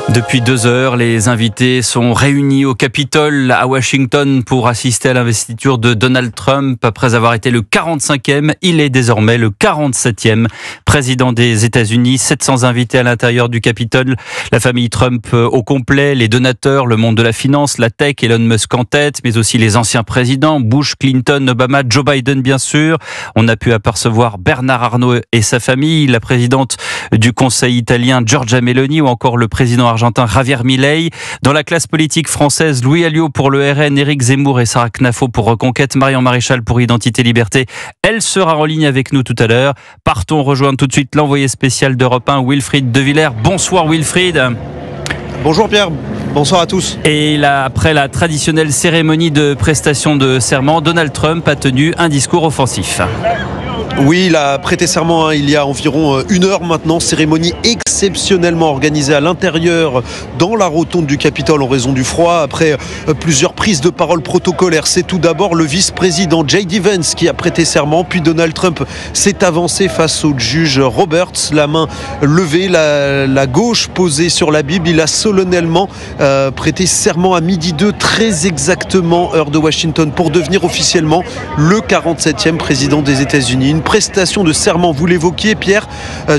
Depuis 2 heures, les invités sont réunis au Capitole à Washington pour assister à l'investiture de Donald Trump. Après avoir été le 45e, il est désormais le 47e président des États-Unis. 700 invités à l'intérieur du Capitole. La famille Trump au complet, les donateurs, le monde de la finance, la tech, Elon Musk en tête, mais aussi les anciens présidents, Bush, Clinton, Obama, Joe Biden bien sûr. On a pu apercevoir Bernard Arnault et sa famille, la présidente du Conseil italien Giorgia Meloni ou encore le président argentin Javier Milei. Dans la classe politique française, Louis Alliot pour le RN, Éric Zemmour et Sarah Knafo pour Reconquête, Marion Maréchal pour Identité Liberté. Elle sera en ligne avec nous tout à l'heure. Partons rejoindre tout de suite l'envoyé spécial d'Europe 1, Wilfried De Villers. Bonsoir Wilfried. Bonjour Pierre, bonsoir à tous. Et là, après la traditionnelle cérémonie de prestation de serment, Donald Trump a tenu un discours offensif. Oui, il a prêté serment il y a environ 1 heure maintenant, cérémonie exceptionnellement organisée à l'intérieur dans la rotonde du Capitole en raison du froid. Après plusieurs prises de parole protocolaires, c'est tout d'abord le vice-président J.D. Vance qui a prêté serment, puis Donald Trump s'est avancé face au juge Roberts, la main levée, la gauche posée sur la Bible. Il a solennellement prêté serment à 12h02, très exactement heure de Washington, pour devenir officiellement le 47e président des États-Unis. Une prestation de serment, vous l'évoquiez Pierre,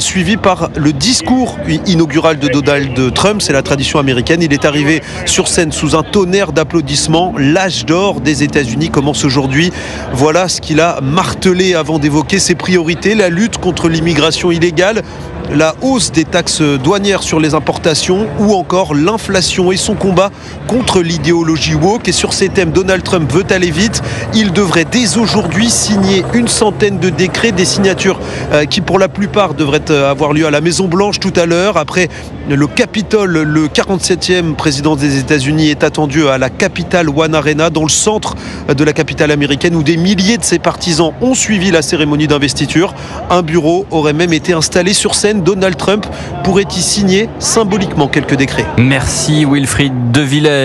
suivie par le discours inaugural de Donald Trump. C'est la tradition américaine. Il est arrivé sur scène sous un tonnerre d'applaudissements. L'âge d'or des États-Unis commence aujourd'hui. Voilà ce qu'il a martelé avant d'évoquer ses priorités: la lutte contre l'immigration illégale, la hausse des taxes douanières sur les importations ou encore l'inflation et son combat contre l'idéologie woke. Et sur ces thèmes, Donald Trump veut aller vite. Il devrait dès aujourd'hui signer une centaine de décrets, des signatures qui pour la plupart devraient avoir lieu à la Maison-Blanche tout à l'heure. Après le Capitole, le 47e président des États-Unis est attendu à la Capital One Arena, dans le centre de la capitale américaine, où des milliers de ses partisans ont suivi la cérémonie d'investiture. Un bureau aurait même été installé sur scène. Donald Trump pourrait y signer symboliquement quelques décrets. Merci Wilfried De Villers.